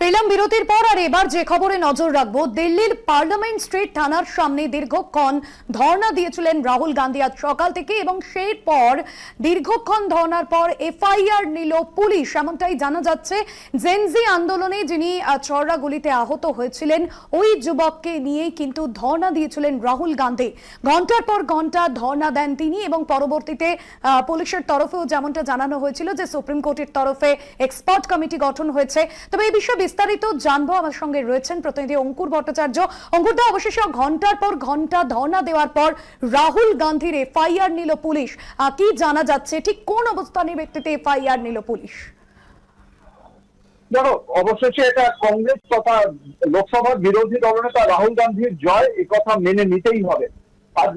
পেলাম বিরতির পর আর এবার যে খবরে নজর রাখবো, দিল্লির পার্লামেন্ট স্ট্রিট থানার সামনে দীর্ঘক্ষণ ধর্ণা দিয়েছিলেন রাহুল গান্ধী আজ সকাল থেকে, এবং সেই পর দীর্ঘক্ষণ ধর্ণার পর এফআইআর নিল পুলিশ, এমনটাই জানা যাচ্ছে। জেনজি আন্দোলনে যিনি চড়া গুলিতে আহত হয়েছিলেন ওই যুবককে নিয়েই কিন্তু ধর্ণা দিয়েছিলেন রাহুল গান্ধী। ঘন্টার পর ঘন্টা ধর্ণা দেন তিনি, এবং পরবর্তীতে পুলিশের তরফেও যেমনটা জানানো হয়েছিল যে সুপ্রিম কোর্টের তরফে এক্সপার্ট কমিটি গঠন হয়েছে। তবে এই বিষয়ে বিস্তারিত জানবো, আমার সঙ্গে রয়েছেন প্রতিনিধি অঙ্কুর ভট্টাচার্য। অঙ্কুরদা, অবশেষে ঘন্টার পর ঘন্টা ধর্ণা দেওয়ার পর রাহুল গান্ধীর এফআইআর নিল পুলিশ, কি জানা যাচ্ছে? ঠিক কোন অবস্থানের ভিত্তিতে এফআইআর নিল পুলিশ? দেখো, অবশেষে এটা কংগ্রেস তথা লোকসভার বিরোধী দলনেতা রাহুল গান্ধীর জয়, এ কথা মেনে নিতেই হবে। আজ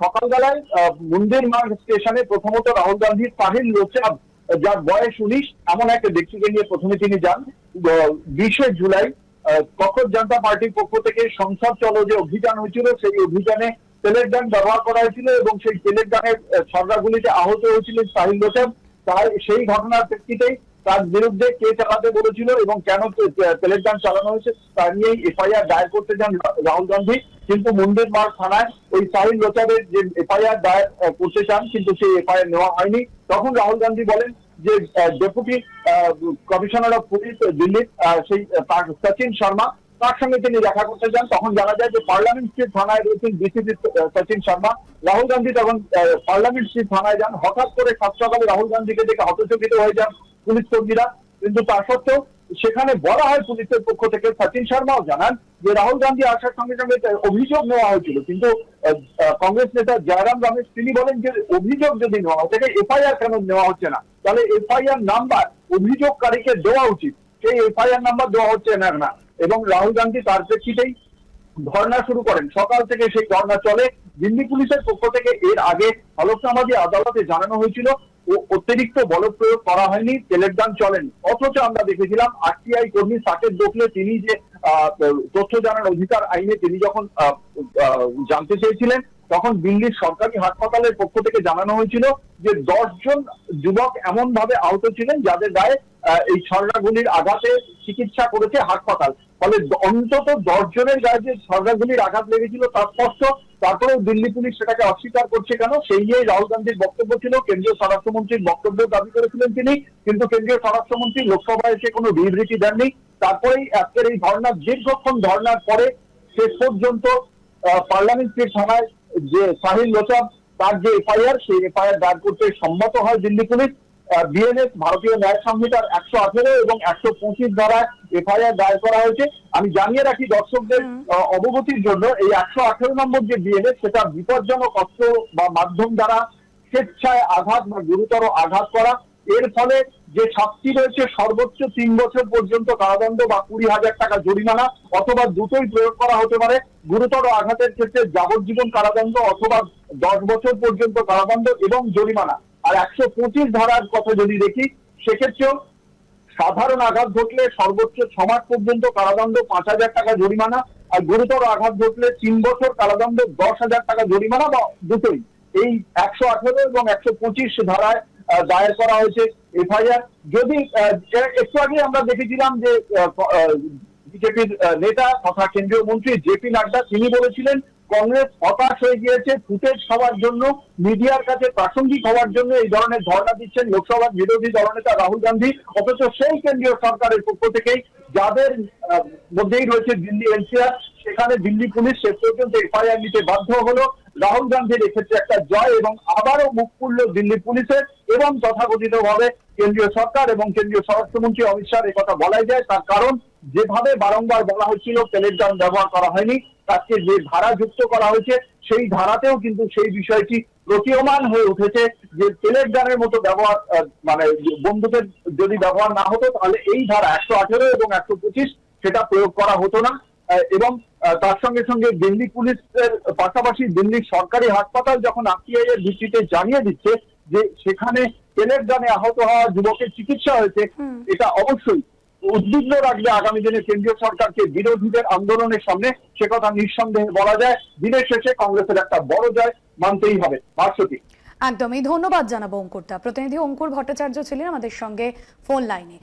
সকালবেলায় মন্দির মার্গ স্টেশনে প্রথমত রাহুল গান্ধীর সাহিল লোচাব, যার বয়স 19, এমন একটা ব্যক্তিকে নিয়ে প্রথমে তিনি যান। 20শে জুলাই ককর জনতা পার্টির পক্ষ থেকে সংসদ চলো যে অভিযান হয়েছিল, সেই অভিযানে তেলের গান ব্যবহার করা হয়েছিল এবং সেই তেলের গানের ছড়াগুলিতে আহত হয়েছিলেন সাহিল লোচাব। তার সেই ঘটনার প্রেক্ষিতেই তার বিরুদ্ধে কে চালাতে বলেছিল এবং কেন তেলের গান চালানো হয়েছে তা নিয়েই এফআইআর দায়ের করতে যান রাহুল গান্ধী। কিন্তু মন্দির মার্গ থানায় ওই সাহিল লোচাবের যে এফআইআর দায়ের করতে চান, কিন্তু সেই এফআইআর নেওয়া হয়নি। তখন রাহুল গান্ধী বলেন যে ডেপুটি কমিশনার অফ পুলিশ দিল্লির সেই সচিন শর্মা, তার সঙ্গে তিনি দেখা করতে যান। তখন জানা যায় যে পার্লামেন্ট স্ট্রিট থানায় রয়েছেন ডিসিপি সচিন শর্মা। রাহুল গান্ধী তখন পার্লামেন্ট স্ট্রিট থানায় যান। হঠাৎ করে সাত সকালে রাহুল গান্ধীকে দেখে হতচকিত হয়ে যান পুলিশ কর্মীরা, কিন্তু তা সত্ত্বেও সেখানে বলা হয় পুলিশের পক্ষ থেকে, সচিন শর্মাও জানান যে রাহুল গান্ধী আসার সঙ্গে সঙ্গে অভিযোগ নেওয়া হয়েছিল। কিন্তু কংগ্রেস নেতা জয়রাম রমেশ তিনি বলেন যে অভিযোগ যদি নেওয়া হচ্ছে, এফআইআর কেন নেওয়া হচ্ছে না? তাহলে এফআইআর নাম্বার অভিযোগকারীকে দেওয়া উচিত, সেই এফআইআর নাম্বার দেওয়া হচ্ছে না। এবং রাহুল গান্ধী তার প্রেক্ষিতেই ধর্ণা শুরু করেন। সকাল থেকে সেই ধর্ণা চলে। দিল্লি পুলিশের পক্ষ থেকে এর আগে হলফনামাদি আদালতে জানানো হয়েছিল অতিরিক্ত বল প্রয়োগ করা হয়নি, তেলের গান চলেনি। অথচ আমরা দেখেছিলাম আরটিআই কর্মী সাকেত গোখলে তিনি যে তথ্য জানার অধিকার আইনে তিনি যখন জানতে চেয়েছিলেন, তখন দিল্লির সরকারি হাসপাতালের পক্ষ থেকে জানানো হয়েছিল যে 10 জন যুবক এমন ভাবে আহত ছিলেন যাদের গায়ে এই ছড়াগুলির আঘাতে চিকিৎসা করেছে হাসপাতাল। ফলে অন্তত 10 জনের গায়ে যে ছড়াগুলির আঘাত লেগেছিল তা স্পষ্ট। তারপরেও দিল্লি পুলিশ সেটাকে অস্বীকার করছে কেন, সেই নিয়ে রাহুল গান্ধীর বক্তব্য ছিল। কেন্দ্রীয় স্বরাষ্ট্রমন্ত্রীর বক্তব্য দাবি করেছিলেন তিনি, কিন্তু কেন্দ্রীয় স্বরাষ্ট্রমন্ত্রী লোকসভায় এসে কোনো বিবৃতি দেননি। তারপরেই আজকের এই ধর্ণা, দীর্ঘক্ষণ ধর্ণার পরে শেষ পর্যন্ত পার্লামেন্ট স্ট্রিট থানায় যে সাহিল লোচাব তার যে এফআইআর, সেই এফআইআর দায়ের করতে সম্মত হয় দিল্লি পুলিশ। বিএনএস ভারতীয় ন্যায় সংহিতার 118 এবং 125 ধারায় এফআইআর দায়ের করা হয়েছে। আমি জানিয়ে রাখি দর্শকদের অবগতির জন্য, এই 118 নম্বর যে বিএনএস, সেটা বিপজ্জনক অস্ত্র বা মাধ্যম দ্বারা স্বেচ্ছায় আঘাত বা গুরুতর আঘাত করা। এর ফলে যে শাস্তি রয়েছে সর্বোচ্চ 3 বছর পর্যন্ত কারাদণ্ড বা 20,000 টাকা জরিমানা, অথবা দুটোই প্রয়োগ করা হতে পারে। গুরুতর আঘাতের ক্ষেত্রে যাবজ্জীবন কারাদণ্ড অথবা 10 বছর পর্যন্ত কারাদণ্ড এবং জরিমানা। আর 125 ধারার কথা যদি দেখি, সেক্ষেত্রেও সাধারণ আঘাত ঘটলে সর্বোচ্চ 6 মাস পর্যন্ত কারাদণ্ড, 5,000 টাকা জরিমানা। আর গুরুতর আঘাত ঘটলে 3 বছর কারাদণ্ড, 10,000 টাকা জরিমানা বা দুটোই। এই 118 এবং 125 ধারায় দায়ের করা হয়েছে এফআইআর। যদি একটু আগে আমরা দেখেছিলাম যে বিজেপির নেতা তথা কেন্দ্রীয় মন্ত্রী জেপি নাড্ডা তিনি বলেছিলেন কংগ্রেস হতাশ হয়ে গিয়েছে, ফুটেজ হওয়ার জন্য, মিডিয়ার কাছে প্রাসঙ্গিক হওয়ার জন্য এই ধরনের ধর্ণা দিচ্ছেন লোকসভার বিরোধী দলনেতা রাহুল গান্ধী। অথচ সেই কেন্দ্রীয় সরকারের পক্ষ থেকেই, যাদের মধ্যেই রয়েছে দিল্লি এনসিআর, সেখানে দিল্লি পুলিশ শেষ পর্যন্ত এফআইআর নিতে বাধ্য হলো। রাহুল গান্ধীর এক্ষেত্রে একটা জয়, এবং আবারও মুখ খুলল দিল্লি পুলিশের এবং তথাকথিতভাবে কেন্দ্রীয় সরকার এবং কেন্দ্রীয় স্বরাষ্ট্রমন্ত্রী অমিত শাহ। কথা বলাই যায়, তার কারণ যেভাবে বারংবার বলা হচ্ছিল তেলের গান ব্যবহার করা হয়নি, তাকে যে ধারা যুক্ত করা হয়েছে সেই ধারাতেও কিন্তু সেই বিষয়টি প্রতীয়মান হয়ে উঠেছে যে তেলের গানের মতো ব্যবহার, মানে বন্দুকের যদি ব্যবহার না হতো তাহলে এই ধারা 118 এবং 125 সেটা প্রয়োগ করা হতো না। এবং তার সঙ্গে সঙ্গে দিল্লি পুলিশের পাশাপাশি দিল্লির সরকারি হাসপাতাল যখন আরটিআই এর ভিত্তিতে জানিয়ে দিচ্ছে যে সেখানে তেলের গানে আহত হওয়া যুবকের চিকিৎসা হয়েছে, এটা অবশ্যই উদ্বিগ্ন রাখবে আগামী দিনে কেন্দ্রীয় সরকারকে বিরোধীদের আন্দোলনের সামনে। সে কথা নিঃসন্দেহে বলা যায়। দিনের শেষে কংগ্রেসের একটা বড় জয় মানতেই হবে। ভাস্বতী, একদমই ধন্যবাদ জানাবো অঙ্কুরদা। প্রতিনিধি অঙ্কুর ভট্টাচার্য ছিলেন আমাদের সঙ্গে ফোন লাইনে।